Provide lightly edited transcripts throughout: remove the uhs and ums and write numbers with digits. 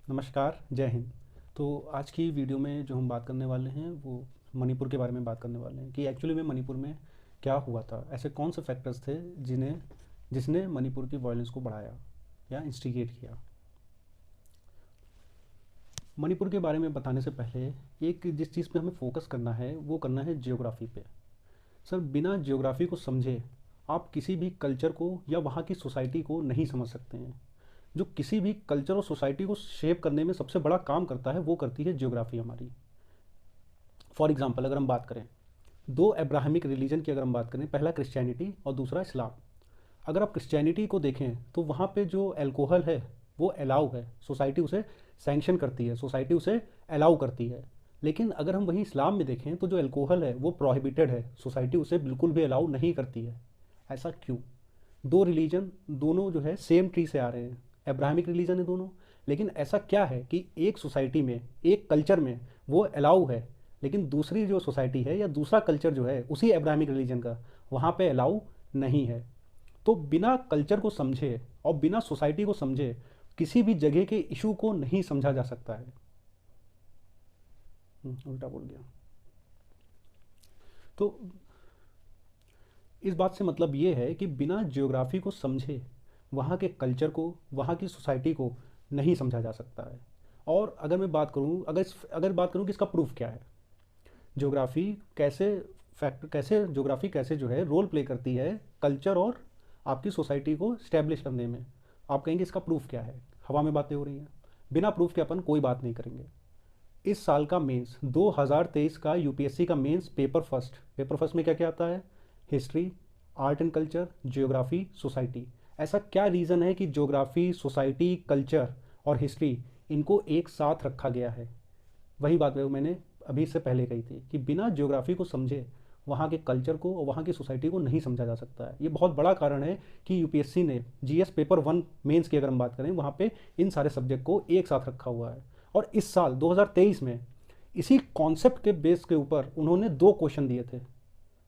नमस्कार, जय हिंद। तो आज की वीडियो में जो हम बात करने वाले हैं वो मणिपुर के बारे में बात करने वाले हैं कि एक्चुअली में मणिपुर में क्या हुआ था। ऐसे कौन से फैक्टर्स थे जिसने मणिपुर की वायलेंस को बढ़ाया या इंस्टिगेट किया। मणिपुर के बारे में बताने से पहले एक जिस चीज़ पे हमें फोकस करना है वो करना है जियोग्राफी पे। सर, बिना जियोग्राफी को समझे आप किसी भी कल्चर को या वहाँ की सोसाइटी को नहीं समझ सकते हैं। जो किसी भी कल्चर और सोसाइटी को शेप करने में सबसे बड़ा काम करता है वो करती है जियोग्राफी हमारी। फॉर एग्जांपल अगर हम बात करें दो अब्राहमिक रिलीजन की, अगर हम बात करें, पहला क्रिश्चियनिटी और दूसरा इस्लाम। अगर आप क्रिश्चियनिटी को देखें तो वहाँ पे जो अल्कोहल है वो अलाउ है, सोसाइटी उसे सैंक्शन करती है, सोसाइटी उसे अलाउ करती है। लेकिन अगर हम वहीं इस्लाम में देखें तो जो अल्कोहल है वो प्रोहिबिटेड है, सोसाइटी उसे बिल्कुल भी अलाउ नहीं करती है। ऐसा क्यों? दो रिलीजन दोनों जो है सेम ट्री से आ रहे हैं, अब्राहमिक रिलीजन है दोनों, लेकिन ऐसा क्या है कि एक सोसाइटी में, एक कल्चर में वो अलाउ है, लेकिन दूसरी जो सोसाइटी है या दूसरा कल्चर जो है उसी अब्राहमिक रिलीजन का, वहाँ पे अलाउ नहीं है। तो बिना कल्चर को समझे और बिना सोसाइटी को समझे किसी भी जगह के इशू को नहीं समझा जा सकता है। उल्टा बोल गया। तो इस बात से मतलब ये है कि बिना जियोग्राफी को समझे वहाँ के कल्चर को, वहाँ की सोसाइटी को नहीं समझा जा सकता है। और अगर मैं बात करूँ, अगर बात करूँ कि इसका प्रूफ क्या है, ज्योग्राफी कैसे ज्योग्राफी कैसे जो है रोल प्ले करती है कल्चर और आपकी सोसाइटी को स्टैब्लिश करने में। आप कहेंगे इसका प्रूफ क्या है, हवा में बातें हो रही हैं। बिना प्रूफ के अपन कोई बात नहीं करेंगे। इस साल का मेंस 2023 का यूपीएससी का मेंस पेपर फर्स्ट में क्या क्या आता है? History, art and culture, geography, society. ऐसा क्या रीज़न है कि ज्योग्राफी, सोसाइटी, कल्चर और हिस्ट्री इनको एक साथ रखा गया है? वही बात है मैंने अभी से पहले कही थी कि बिना ज्योग्राफी को समझे वहाँ के कल्चर को और वहाँ की सोसाइटी को नहीं समझा जा सकता है। ये बहुत बड़ा कारण है कि यूपीएससी ने जीएस पेपर 1 मेंस की अगर हम बात करें वहाँ पे इन सारे सब्जेक्ट को एक साथ रखा हुआ है। और इस साल 2023 में इसी कॉन्सेप्ट के बेस के ऊपर उन्होंने दो क्वेश्चन दिए थे।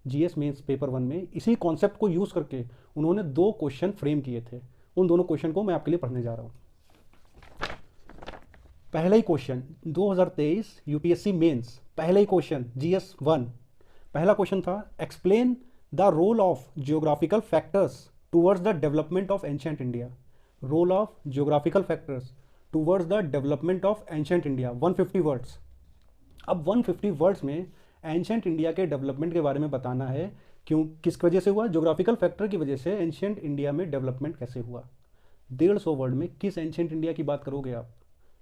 जीएस मेंस पेपर 1 में इसी कॉन्सेप्ट को यूज़ करके उन्होंने दो क्वेश्चन फ्रेम किए थे। उन दोनों क्वेश्चन को मैं आपके लिए पढ़ने जा रहा हूँ। पहला ही क्वेश्चन 2023 यूपीएससी मेंस, पहला ही क्वेश्चन जीएस 1, पहला क्वेश्चन था explain the role of geographical factors towards the development of ancient India. Role of geographical factors towards the development of ancient India, 150 words. अब 150 वर्ड्स में एंशिएंट इंडिया के development के बारे में बताना है। क्यों, किस वजह से हुआ? ज्योग्राफिकल फैक्टर की वजह से एंशिएंट इंडिया में डेवलपमेंट कैसे हुआ। 150 वर्ड में किस एंशिएंट इंडिया की बात करोगे आप?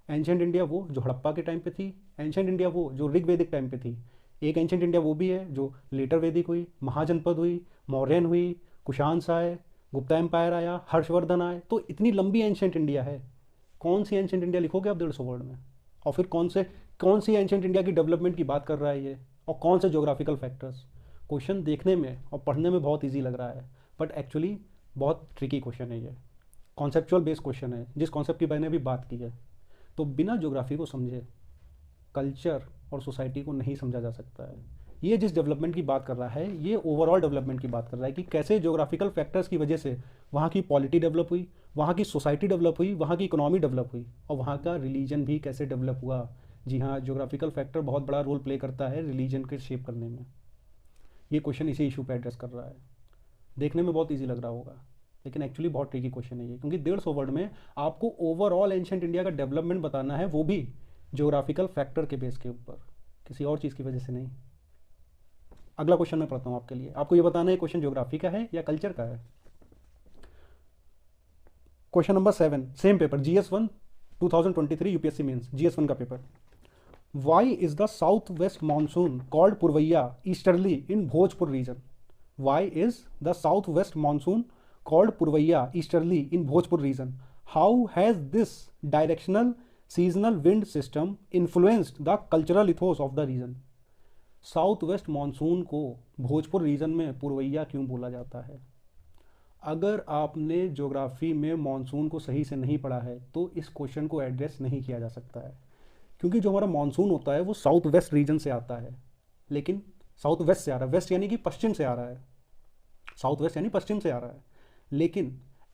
एंशिएंट इंडिया वो जो हड़प्पा के टाइम पे थी, एंशिएंट इंडिया वो जो ऋग्वेदिक टाइम पे थी, एक एंशिएंट इंडिया वो भी है जो लेटर वैदिक हुई, महाजनपद हुई, मौर्यन हुई, कुशांस आए, गुप्ता एम्पायर आया, हर्षवर्धन आए। तो इतनी लंबी एंशिएंट इंडिया है। कौन सी एंशिएंट इंडिया लिखोगे आप 150 वर्ड में? और फिर कौन सी एंशिएंट इंडिया की डेवलपमेंट की बात कर रहा है ये, और कौन से ज्योग्राफिकल फैक्टर्स? क्वेश्चन देखने में और पढ़ने में बहुत ईजी लग रहा है, बट एक्चुअली बहुत ट्रिकी क्वेश्चन है ये। कॉन्सेप्चुअल बेस्ड क्वेश्चन है, जिस कॉन्सेप्ट की मैंने अभी बात की है। तो बिना ज्योग्राफी को समझे कल्चर और सोसाइटी को नहीं समझा जा सकता है। ये जिस डेवलपमेंट की बात कर रहा है ये ओवरऑल डेवलपमेंट की बात कर रहा है कि कैसे ज्योग्राफिकल फैक्टर्स की वजह से वहाँ की पॉलिटी डेवलप हुई, वहाँ की सोसाइटी डेवलप हुई, वहाँ की इकोनॉमी डेवलप हुई, और वहाँ का रिलीजन भी कैसे डेवलप हुआ। जी हाँ, ज्योग्राफिकल फैक्टर बहुत बड़ा रोल प्ले करता है रिलीजन के शेप करने में। ये क्वेश्चन इसी इशू पे एड्रेस कर रहा है। देखने में बहुत ईजी लग रहा होगा, लेकिन एक्चुअली बहुत ट्रिकी क्वेश्चन है ये, क्योंकि 150 वर्ड में आपको ओवरऑल एंशिएंट इंडिया का डेवलपमेंट बताना है, वो भी ज्योग्राफिकल फैक्टर के बेस के ऊपर, किसी और चीज़ की वजह से नहीं। अगला क्वेश्चन मैं पढ़ता हूँ आपके लिए। आपको ये बताना है क्वेश्चन ज्योग्राफी का है या कल्चर का है। Question number 7, same paper GS1 2023 UPSC mains, GS1 का पेपर। Why is the south west monsoon called Purvaiya easterly in Bhojpur region? Why is the south west monsoon called Purvaiya easterly in Bhojpur region? How has this directional seasonal wind system influenced the cultural ethos of the region? South west monsoon को Bhojpur reason में पुरवैया क्यों बोला जाता है? अगर आपने geography में मानसून को सही से नहीं पढ़ा है तो इस क्वेश्चन को एड्रेस नहीं किया जा सकता है, क्योंकि जो हमारा मानसून होता है वो साउथ वेस्ट रीजन से आता है। लेकिन साउथ वेस्ट से आ रहा है, वेस्ट यानी कि पश्चिम से आ रहा है, साउथ वेस्ट यानी पश्चिम से आ रहा है। लेकिन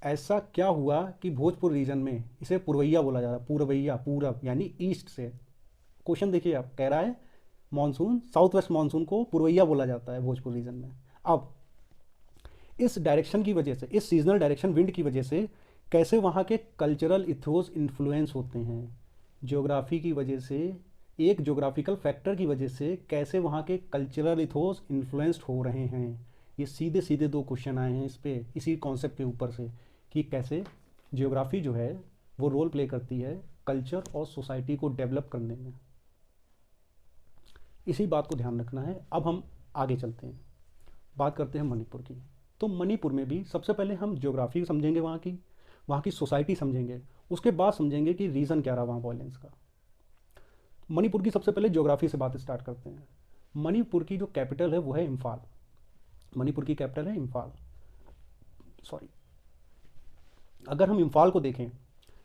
ऐसा क्या हुआ कि भोजपुर रीजन में इसे पुरवैया बोला जा रहा है, पूर्वैया, पूरब यानी ईस्ट से। क्वेश्चन देखिए, आप कह रहा है मानसून, साउथ वेस्ट मानसून को पुरवैया बोला जाता है भोजपुर रीजन में। अब इस डायरेक्शन की वजह से, इस सीजनल डायरेक्शन विंड की वजह से कैसे वहाँ के कल्चरल इथोस इन्फ्लुएंस होते हैं, ज्योग्राफी की वजह से, एक ज्योग्राफिकल फैक्टर की वजह से कैसे वहाँ के कल्चरल इथोस इन्फ्लुएंस्ड हो रहे हैं। ये सीधे सीधे दो क्वेश्चन आए हैं इस पे, इसी कॉन्सेप्ट के ऊपर से, कि कैसे ज्योग्राफी जो है वो रोल प्ले करती है कल्चर और सोसाइटी को डेवलप करने में। इसी बात को ध्यान रखना है। अब हम आगे चलते हैं, बात करते हैं मणिपुर की। तो मणिपुर में भी सबसे पहले हम ज्योग्राफी समझेंगे, वहाँ की सोसाइटी समझेंगे, उसके बाद समझेंगे कि रीज़न क्या रहा वहाँ वायलेंस का। मणिपुर की सबसे पहले ज्योग्राफी से बात स्टार्ट करते हैं। मणिपुर की जो कैपिटल है वो है इम्फाल। मणिपुर की कैपिटल है इम्फाल, सॉरी। अगर हम इम्फाल को देखें,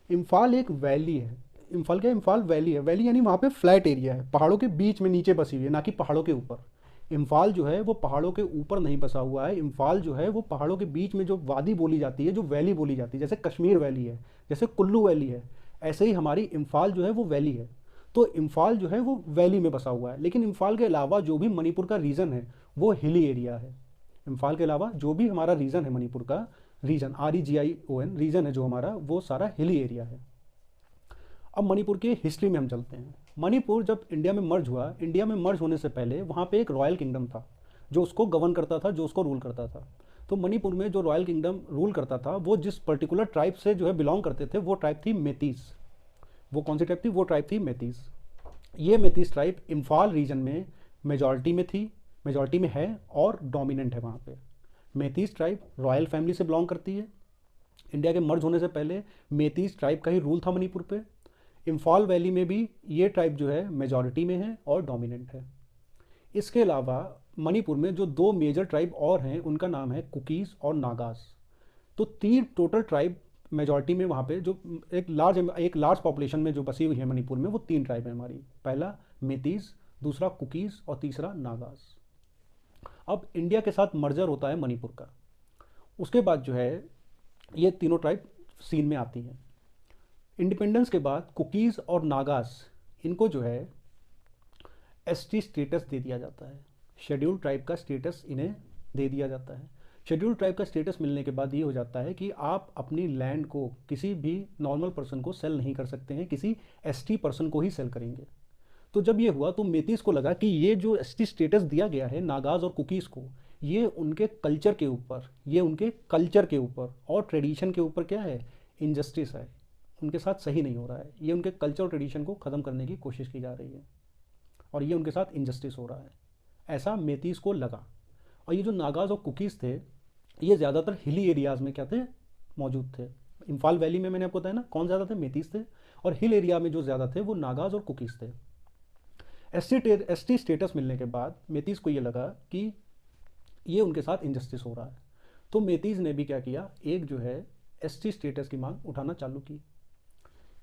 इम्फाल एक वैली है। इम्फाल क्या है? इम्फाल वैली है। वैली यानी वहाँ पे फ्लैट एरिया है, पहाड़ों के बीच में नीचे बसी हुई है, ना कि पहाड़ों के ऊपर। इम्फाल जो है वो पहाड़ों के ऊपर नहीं बसा हुआ है। इम्फाल जो है वो पहाड़ों के बीच में जो वादी बोली जाती है, जो वैली बोली जाती है, जैसे कश्मीर वैली है, जैसे कुल्लू वैली है, ऐसे ही हमारी इम्फाल जो है वो वैली है। तो इम्फाल जो है वो वैली में बसा हुआ है। लेकिन इम्फाल के अलावा जो भी मणिपुर का रीजन है वो हिली एरिया है। इम्फाल के अलावा जो भी हमारा रीजन है, मणिपुर का रीजन, REGION रीजन है जो हमारा, वो सारा हिली एरिया है। अब मणिपुर की हिस्ट्री में हम चलते हैं। मणिपुर जब इंडिया में मर्ज हुआ, इंडिया में मर्ज होने से पहले वहाँ पे एक रॉयल किंगडम था जो उसको गवर्न करता था, जो उसको रूल करता था। तो मणिपुर में जो रॉयल किंगडम रूल करता था वो जिस पर्टिकुलर ट्राइब से जो है बिलोंग करते थे, वो ट्राइब थी मेतीस। वो कौन सी ट्राइब थी? वो ट्राइब थी मेतीस। ये मेतीस ट्राइब इम्फाल रीजन में मेजॉरिटी में थी, मेजॉरिटी में है और डोमिनेंट है वहाँ पे। मेतीस ट्राइब रॉयल फैमिली से बिलोंग करती है। इंडिया के मर्ज होने से पहले मेतीस ट्राइब का ही रूल था मणिपुर पे। इम्फाल वैली में भी ये ट्राइब जो है मेजॉरिटी में है और डोमिनेंट है। इसके अलावा मणिपुर में जो दो मेजर ट्राइब और हैं, उनका नाम है कुकीज़ और नागास। तो तीन टोटल ट्राइब मेजॉरिटी में वहाँ पे जो एक लार्ज पॉपुलेशन में जो बसी हुई है मणिपुर में, वो तीन ट्राइब है हमारी। पहला मेतीस, दूसरा कुकीज़ और तीसरा नागास। अब इंडिया के साथ मर्जर होता है मणिपुर का, उसके बाद जो है ये तीनों ट्राइब सीन में आती हैं। इंडिपेंडेंस के बाद कुकीज़ और नागास, इनको जो है ST स्टेटस दे दिया जाता है। शेड्यूल ट्राइब का स्टेटस इन्हें दे दिया जाता है। शेड्यूल ट्राइब का स्टेटस मिलने के बाद ये हो जाता है कि आप अपनी लैंड को किसी भी नॉर्मल पर्सन को सेल नहीं कर सकते हैं, किसी ST पर्सन को ही सेल करेंगे। तो जब ये हुआ तो मेतीस को लगा कि ये जो ST स्टेटस दिया गया है नागाज और कुकीज़ को, ये उनके कल्चर के ऊपर, ये उनके कल्चर के ऊपर और ट्रेडिशन के ऊपर क्या है, इनजस्टिस है, उनके साथ सही नहीं हो रहा है। ये उनके कल्चर और ट्रेडिशन को ख़त्म करने की कोशिश की जा रही है और ये उनके साथ इनजस्टिस हो रहा है, ऐसा मेतीस को लगा। और ये जो नागाज और कुकीज़ थे, ये ज़्यादातर हिली एरियाज़ में क्या थे, मौजूद थे। इम्फाल वैली में मैंने आपको बताया ना कौन ज़्यादा थे, मेतीस थे। और हिल एरिया में जो ज़्यादा थे वो नागाज और कुकीज़ थे। ST स्टेटस मिलने के बाद मेतीस को ये लगा कि ये उनके साथ इनजस्टिस हो रहा है। तो मेतीस ने भी क्या किया, एक जो है ST स्टेटस की मांग उठाना चालू की।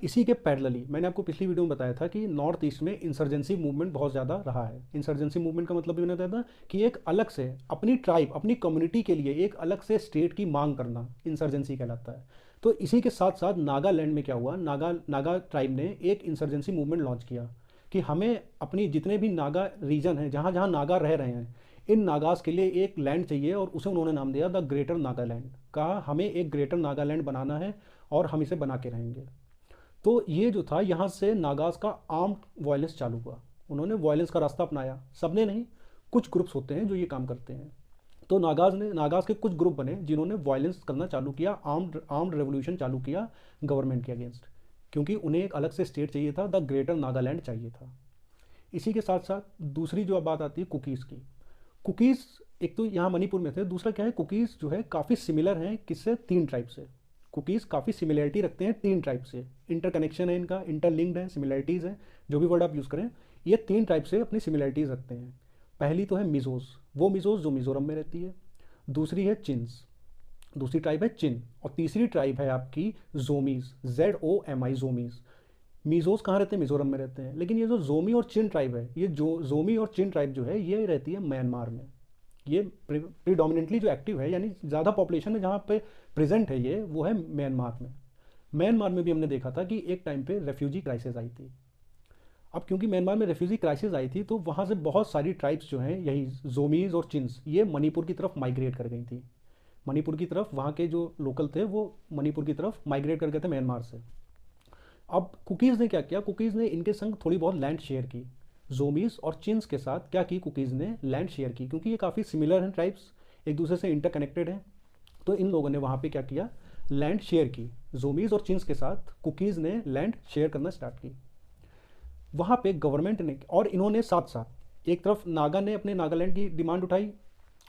इसी के पैरेलली मैंने आपको पिछली वीडियो में बताया था कि नॉर्थ ईस्ट में इंसर्जेंसी मूवमेंट बहुत ज़्यादा रहा है। इंसर्जेंसी मूवमेंट का मतलब भी मैंने बताया था कि एक अलग से अपनी ट्राइब, अपनी कम्युनिटी के लिए एक अलग से स्टेट की मांग करना इंसर्जेंसी कहलाता है। तो इसी के साथ साथ नागालैंड में क्या हुआ, नागा ट्राइब ने एक इंसर्जेंसी मूवमेंट लॉन्च किया कि हमें अपनी जितने भी नागा रीजन हैं, जहाँ जहाँ नागा रह रहे हैं, इन नागास के लिए एक लैंड चाहिए और उसे उन्होंने नाम दिया द ग्रेटर नागालैंड। कहा हमें एक ग्रेटर नागालैंड बनाना है और हम इसे बना के रहेंगे। तो ये जो था, यहाँ से नागास का आर्म्ड वायलेंस चालू हुआ। उन्होंने वायलेंस का रास्ता अपनाया, सबने नहीं, कुछ ग्रुप्स होते हैं जो ये काम करते हैं। तो नागास के कुछ ग्रुप बने जिन्होंने वायलेंस करना चालू किया, आर्म्ड रेवोल्यूशन चालू किया गवर्नमेंट के अगेंस्ट, क्योंकि उन्हें एक अलग से स्टेट चाहिए था, द ग्रेटर नागालैंड चाहिए था। इसी के साथ साथ दूसरी जो बात आती है कुकीज़ की। कुकीज़ एक तो यहाँ मणिपुर में थे, दूसरा क्या है, कुकीज़ जो है काफ़ी सिमिलर हैं किससे, तीन ट्राइब से। कुकीज़ काफ़ी सिमिलरिटी रखते हैं तीन ट्राइब से, इंटरकनेक्शन है इनका, इंटरलिंक्ड है, सिमिलरिटीज़ हैं, जो भी वर्ड आप यूज़ करें, ये तीन ट्राइब से अपनी सिमिलरिटीज़ रखते हैं। पहली तो है मिज़ोज़, वो मिज़ोज़ जो मिज़ोरम में रहती है। दूसरी है चिन्स, दूसरी ट्राइब है चिन। और तीसरी ट्राइब है आपकी जोमीज़, ZOMI, जोमीज़। मिज़ोज़ कहाँ रहते हैं, मिज़ोरम में रहते हैं। लेकिन ये जो जोमी और चिन ट्राइब है, ये जो जोमी और चिन ट्राइब जो है, ये रहती है म्यांमार में, ये प्रीडोमिनेंटली जो एक्टिव है, यानी ज़्यादा पॉपुलेशन है जहाँ पे प्रेजेंट है ये, वो है म्यांमार में। म्यांमार में भी हमने देखा था कि एक टाइम पे रेफ्यूजी क्राइसिस आई थी। अब क्योंकि म्यांमार में रेफ्यूजी क्राइसिस आई थी, तो वहाँ से बहुत सारी ट्राइब्स जो हैं, यही जोमीज और चिन्स, ये मणिपुर की तरफ माइग्रेट कर गई थी। मणिपुर की तरफ वहाँ के जो लोकल थे वो मणिपुर की तरफ माइग्रेट कर गए थे म्यांमार से। अब कुकीज़ ने क्या किया, कुकीज़ ने इनके संग थोड़ी बहुत लैंड शेयर की। जोमीज और चिन्स के साथ क्या की, कुकीज़ ने लैंड शेयर की, क्योंकि ये काफ़ी सिमिलर हैं ट्राइब्स, एक दूसरे से इंटरकनेक्टेड हैं। तो इन लोगों ने वहाँ पे क्या किया, लैंड शेयर की। जोमीज और चिन्स के साथ कुकीज़ ने लैंड शेयर करना स्टार्ट की। वहाँ पे गवर्नमेंट ने, और इन्होंने साथ साथ, एक तरफ नागा ने अपने नागालैंड की डिमांड उठाई,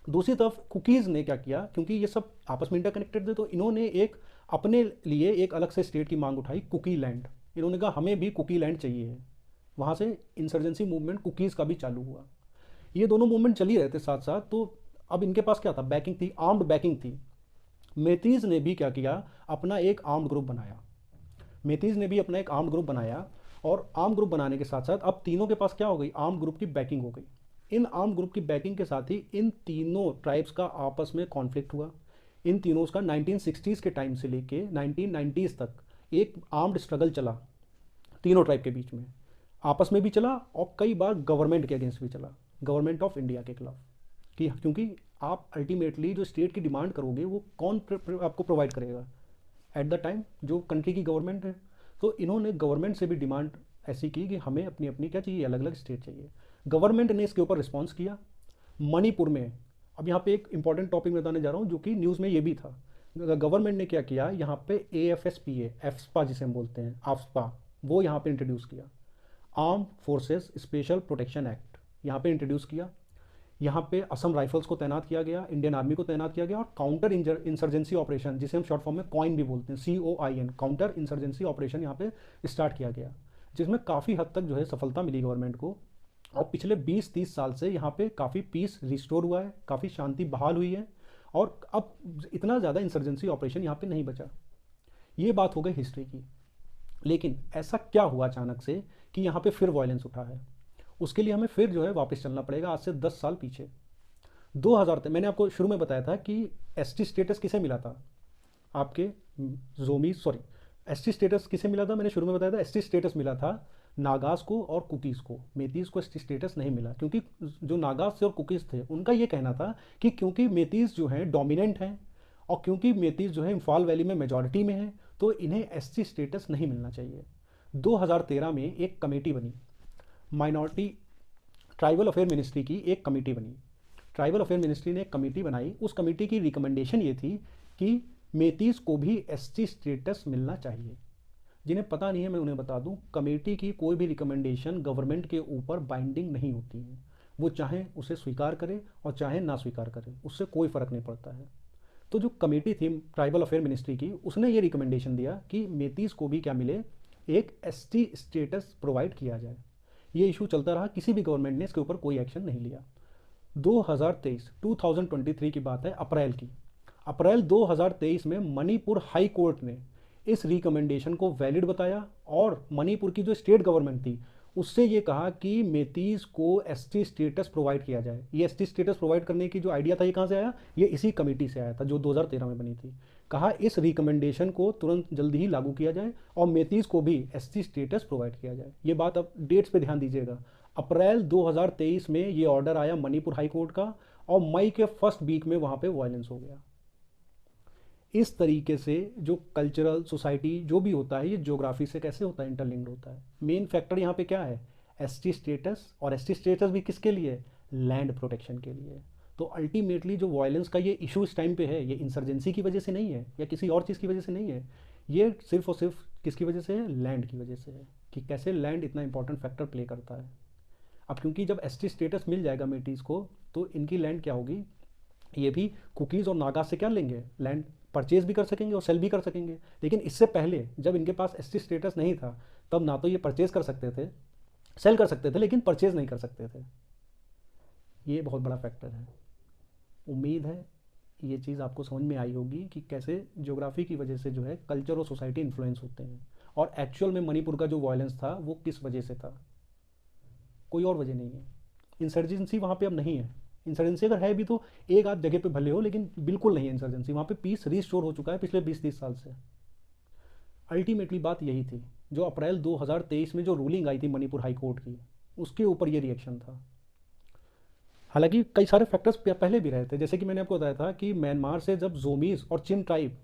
दूसरी तरफ कुकीज़ ने क्या किया, क्योंकि ये सब आपस में इंटरकनेक्टेड थे, तो इन्होंने एक अपने लिए एक अलग से स्टेट की मांग उठाई, कुकी लैंड। इन्होंने कहा हमें भी कुकी लैंड चाहिए है। वहाँ से इंसर्जेंसी मूवमेंट कुकीज़ का भी चालू हुआ। ये दोनों मूवमेंट चल ही रहे थे साथ साथ। तो अब इनके पास क्या था, बैकिंग थी, आर्म्ड बैकिंग थी। मेतीज़ ने भी क्या किया, अपना एक आर्म्ड ग्रुप बनाया। मेतीज़ ने भी अपना एक आर्म्ड ग्रुप बनाया, और आर्म ग्रुप बनाने के साथ साथ अब तीनों के पास क्या हो गई, आर्म ग्रुप की बैकिंग हो गई। इन आर्म ग्रुप की बैकिंग के साथ ही इन तीनों ट्राइब्स का आपस में कॉन्फ्लिक्ट हुआ। इन तीनों का 1960s के टाइम से लेके 1990s तक एक आर्म्ड स्ट्रगल चला, तीनों ट्राइब के बीच में, आपस में भी चला और कई बार गवर्नमेंट के अगेंस्ट भी चला, गवर्नमेंट ऑफ इंडिया के खिलाफ। कि क्योंकि आप अल्टीमेटली जो स्टेट की डिमांड करोगे वो कौन आपको प्रोवाइड करेगा एट द टाइम, जो कंट्री की गवर्नमेंट है। तो इन्होंने गवर्नमेंट से भी डिमांड ऐसी की कि हमें अपनी अपनी क्या चाहिए, अलग अलग स्टेट चाहिए। गवर्नमेंट ने इसके ऊपर रिस्पॉन्स किया। मणिपुर में, अब यहाँ पे एक इंपॉर्टेंट टॉपिक बताने जा रहा हूँ जो कि न्यूज़ में ये भी था। गवर्नमेंट ने क्या किया, यहाँ पे AFSPA, एफ्सपा जिसे हम बोलते हैं, आफ्सपा, वो यहाँ पे इंट्रोड्यूस किया। Arm forces special protection act यहाँ पे इंट्रोड्यूस किया। यहाँ पे असम राइफल्स को तैनात किया गया, इंडियन आर्मी को तैनात किया गया, और काउंटर इंसर्जेंसी ऑपरेशन, जिसे हम शॉर्ट फॉर्म में कॉइन भी बोलते हैं, COIN, काउंटर इंसर्जेंसी ऑपरेशन यहाँ पे स्टार्ट किया गया, जिसमें काफ़ी हद तक जो है सफलता मिली गवर्नमेंट को। और पिछले 20-30 साल से यहाँ पे काफ़ी पीस रिस्टोर हुआ है, काफ़ी शांति बहाल हुई है, और अब इतना ज़्यादा इंसर्जेंसी ऑपरेशन यहाँ पे नहीं बचा। ये बात हो गई हिस्ट्री की। लेकिन ऐसा क्या हुआ अचानक से कि यहाँ पे फिर वायलेंस उठा है? उसके लिए हमें फिर जो है वापस चलना पड़ेगा आज से 10 साल पीछे। 2000 मैंने आपको शुरू में बताया था कि ST स्टेटस किसे मिला था, आपके ST स्टेटस किसे मिला था, मैंने शुरू में बताया था ST स्टेटस मिला था नागास को और कुकीज़ को। मेतीज़ को ST स्टेटस नहीं मिला, क्योंकि जो नागास थे और कुकीज़ थे उनका ये कहना था कि क्योंकि मेतीज़ जो हैं डोमिनेंट हैं, और क्योंकि मेतीज़ जो है इम्फाल वैली में मेजॉरिटी में है, तो इन्हें ST स्टेटस नहीं मिलना चाहिए। 2013 में एक कमेटी बनी, माइनॉरिटी ट्राइबल अफेयर मिनिस्ट्री की एक कमेटी बनी। ट्राइबल अफेयर मिनिस्ट्री ने एक कमेटी बनाई। उस कमेटी की रिकमेंडेशन ये थी कि मेतीज़ को भी ST स्टेटस मिलना चाहिए। जिन्हें पता नहीं है मैं उन्हें बता दूं, कमेटी की कोई भी रिकमेंडेशन गवर्नमेंट के ऊपर बाइंडिंग नहीं होती है। वो चाहे उसे स्वीकार करे और चाहे ना स्वीकार करे, उससे कोई फ़र्क नहीं पड़ता है। तो जो कमेटी थी ट्राइबल अफेयर मिनिस्ट्री की, उसने ये रिकमेंडेशन दिया कि मेतीज़ को भी क्या मिले, एक ST स्टेटस प्रोवाइड किया जाए। ये इशू चलता रहा, किसी भी गवर्नमेंट ने इसके ऊपर कोई एक्शन नहीं लिया। 2023 की बात है, अप्रैल की। अप्रैल 2023 में मणिपुर हाई कोर्ट ने इस रिकमेंडेशन को वैलिड बताया, और मणिपुर की जो स्टेट गवर्नमेंट थी उससे ये कहा कि मेतीज़ को ST स्टेटस प्रोवाइड किया जाए। ये ST स्टेटस प्रोवाइड करने की जो आइडिया था, ये कहाँ से आया, ये इसी कमेटी से आया था जो 2013 में बनी थी। कहा इस रिकमेंडेशन को तुरंत जल्दी ही लागू किया जाए और मेतीज़ को भी ST स्टेटस प्रोवाइड किया जाए। ये बात अब डेट्स पे ध्यान दीजिएगा। अप्रैल 2023 में ये ऑर्डर आया मणिपुर हाई कोर्ट का, और मई के फर्स्ट वीक में वहाँ पे वायलेंस हो गया। इस तरीके से जो कल्चरल सोसाइटी जो भी होता है, ये ज्योग्राफी से कैसे होता है, इंटरलिंक्ड होता है। मेन फैक्टर यहाँ पे क्या है, ST स्टेटस, और ST स्टेटस भी किसके लिए, लैंड प्रोटेक्शन के लिए। तो अल्टीमेटली जो वायलेंस का ये इशू इस टाइम पे है, ये इंसर्जेंसी की वजह से नहीं है या किसी और चीज़ की वजह से नहीं है, ये सिर्फ और सिर्फ किसकी वजह से है, लैंड की वजह से है, कि कैसे लैंड इतना इंपॉर्टेंट फैक्टर प्ले करता है। अब क्योंकि जब ST स्टेटस मिल जाएगा मेटीज़ को, तो इनकी लैंड क्या होगी, ये भी कुकीज़ और नागा से क्या लेंगे, लैंड परचेज भी कर सकेंगे और सेल भी कर सकेंगे। लेकिन इससे पहले जब इनके पास ST स्टेटस नहीं था, तब ना तो ये परचेज कर सकते थे, सेल कर सकते थे, लेकिन परचेज नहीं कर सकते थे। ये बहुत बड़ा फैक्टर है। उम्मीद है ये चीज़ आपको समझ में आई होगी कि कैसे ज्योग्राफी की वजह से जो है कल्चर और सोसाइटी इन्फ्लुएंस होते हैं, और एक्चुअल में मणिपुर का जो वायलेंस था वो किस वजह से था, कोई और वजह नहीं है। इंसर्जेंसी वहाँ पे अब नहीं है, इंसर्जेंसी अगर है भी तो एक आध जगह पे भले हो, लेकिन बिल्कुल नहीं है इंसर्जेंसी, वहाँ पे पीस रिस्टोर हो चुका है पिछले 20-30 साल से। अल्टीमेटली बात यही थी, जो अप्रैल 2023 में जो रूलिंग आई थी मणिपुर हाई कोर्ट की, उसके ऊपर ये रिएक्शन था। हालांकि कई सारे फैक्टर्स पहले भी रहे थे, जैसे कि मैंने आपको बताया था कि म्यांमार से जब जोमीज और चिन ट्राइब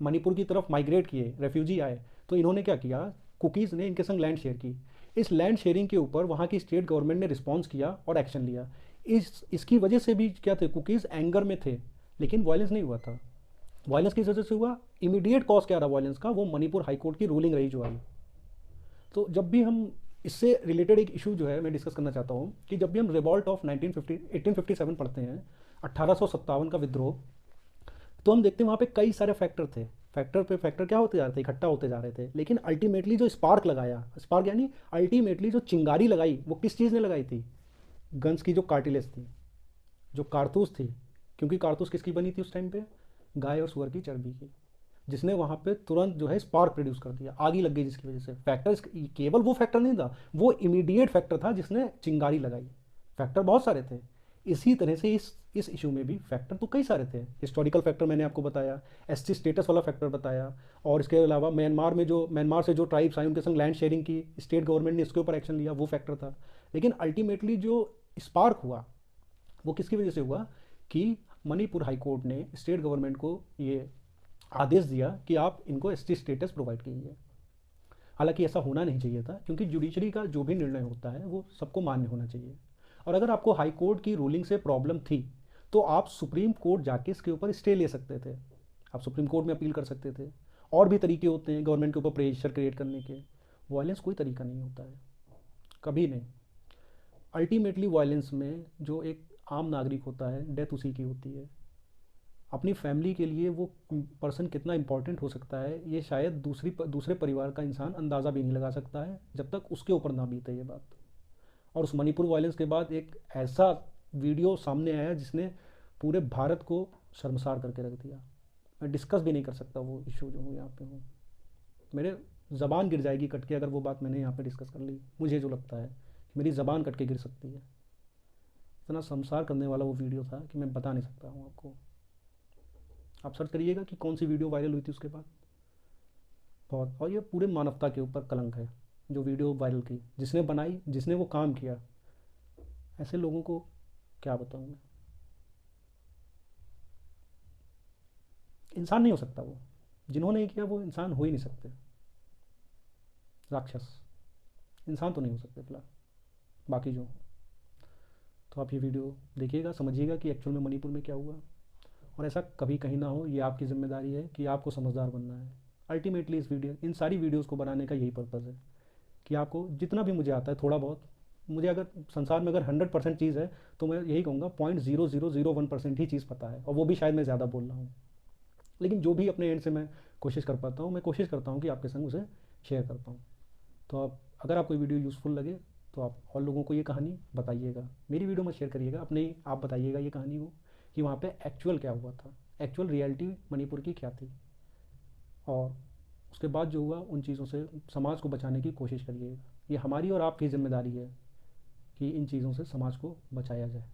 मणिपुर की तरफ माइग्रेट किए, रेफ्यूजी आए, तो इन्होंने क्या किया, कुकीज़ ने इनके संग लैंड शेयर की। इस लैंड शेयरिंग के ऊपर वहाँ की स्टेट गवर्नमेंट ने रिस्पॉन्स किया और एक्शन लिया। इसकी वजह से भी क्या थे, कुकीज़ एंगर में थे, लेकिन वायलेंस नहीं हुआ था। वायलेंस किस वजह से हुआ, इमीडिएट कॉज क्या रहा वायलेंस का, वो मणिपुर हाईकोर्ट की रूलिंग रही जो आई। तो जब भी हम इससे रिलेटेड एक इशू जो है मैं डिस्कस करना चाहता हूँ कि जब भी हम रिवॉल्ट ऑफ 1857 पढ़ते हैं, 1857 का विद्रोह, तो हम देखते हैं वहाँ पे कई सारे फैक्टर थे। फैक्टर पे फैक्टर क्या होते जा रहे थे, इकट्ठा होते जा रहे थे, लेकिन अल्टीमेटली जो स्पार्क लगाया, स्पार्क यानी अल्टीमेटली जो चिंगारी लगाई, वो किस चीज़ ने लगाई थी, गन्स की जो कार्टिलेज थी, जो कारतूस थी। क्योंकि कारतूस किसकी बनी थी उस टाइम पे, गाय और सुअर की चर्बी की, जिसने वहाँ पे तुरंत जो है स्पार्क प्रोड्यूस कर दिया, आग ही लग गई, जिसकी वजह से फैक्टर केवल वो फैक्टर नहीं था, वो इमीडिएट फैक्टर था जिसने चिंगारी लगाई। फैक्टर बहुत सारे थे। इसी तरह से इस इशू में भी फैक्टर तो कई सारे थे। हिस्टोरिकल फैक्टर मैंने आपको बताया, एसटी स्टेटस वाला फैक्टर बताया, और इसके अलावा म्यांमार से जो ट्राइब्स आए उनके संग लैंड शेयरिंग की, स्टेट गवर्नमेंट ने इसके ऊपर एक्शन लिया, वो फैक्टर था। लेकिन अल्टीमेटली जो स्पार्क हुआ वो किसकी वजह से हुआ कि मणिपुर हाई कोर्ट ने स्टेट गवर्नमेंट को ये आदेश दिया कि आप इनको एसटी स्टेटस प्रोवाइड कीजिए। हालांकि ऐसा होना नहीं चाहिए था, क्योंकि जुडिशरी का जो भी निर्णय होता है वो सबको मान्य होना चाहिए। और अगर आपको हाई कोर्ट की रूलिंग से प्रॉब्लम थी तो आप सुप्रीम कोर्ट जाके इसके ऊपर स्टे ले सकते थे, आप सुप्रीम कोर्ट में अपील कर सकते थे। और भी तरीके होते हैं गवर्नमेंट के ऊपर प्रेशर क्रिएट करने के। वायलेंस कोई तरीका नहीं होता है, कभी नहीं। अल्टीमेटली वायलेंस में जो एक आम नागरिक होता है, डेथ उसी की होती है। अपनी फैमिली के लिए वो पर्सन कितना इंपॉर्टेंट हो सकता है, ये शायद दूसरे परिवार का इंसान अंदाज़ा भी नहीं लगा सकता है जब तक उसके ऊपर ना बीते ये बात। और उस मणिपुर वायलेंस के बाद एक ऐसा वीडियो सामने आया जिसने पूरे भारत को शर्मसार करके रख दिया। मैं डिस्कस भी नहीं कर सकता वो इशू जो हूँ यहाँ पे हूँ, मेरे ज़बान गिर जाएगी कट के अगर वो बात मैंने यहाँ पे डिस्कस कर ली। मुझे जो लगता है कि मेरी ज़बान कट के गिर सकती है। इतना शर्मसार करने वाला वो वीडियो था कि मैं बता नहीं सकता हूँ आपको। आप सर्च करिएगा कि कौन सी वीडियो वायरल हुई थी उसके बाद, बहुत। और ये पूरे मानवता के ऊपर कलंक है, जो वीडियो वायरल की, जिसने बनाई, जिसने वो काम किया, ऐसे लोगों को क्या बताऊँ मैं। इंसान नहीं हो सकता वो, जिन्होंने किया वो इंसान हो ही नहीं सकते। राक्षस इंसान तो नहीं हो सकते फिलहाल, बाकी जो। तो आप ये वीडियो देखिएगा, समझिएगा कि एक्चुअल में मणिपुर में क्या हुआ, और ऐसा कभी कहीं ना हो। ये आपकी जिम्मेदारी है कि आपको समझदार बनना है। अल्टीमेटली इन सारी वीडियोज़ को बनाने का यही पर्पज़ है कि आपको जितना भी मुझे आता है थोड़ा बहुत, मुझे अगर संसार में अगर 100% चीज़ है तो मैं यही कहूँगा 0.0001% ही चीज़ पता है, और वो भी शायद मैं ज़्यादा बोल रहा हूँ। लेकिन जो भी अपने एंड से मैं कोशिश कर पाता हूँ, मैं कोशिश करता हूँ कि आपके संग उसे शेयर कर पाऊँ। तो आप, अगर आपको वीडियो यूज़फुल लगे तो आप और लोगों को ये कहानी बताइएगा। मेरी वीडियो मत शेयर करिएगा, अपने ही आप बताइएगा ये कहानी को कि वहाँ पे एक्चुअल क्या हुआ था, एक्चुअल रियलिटी मणिपुर की क्या थी, और उसके बाद जो हुआ उन चीज़ों से समाज को बचाने की कोशिश करिएगा। ये हमारी और आपकी जिम्मेदारी है कि इन चीज़ों से समाज को बचाया जाए।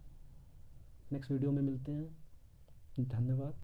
नेक्स्ट वीडियो में मिलते हैं। धन्यवाद।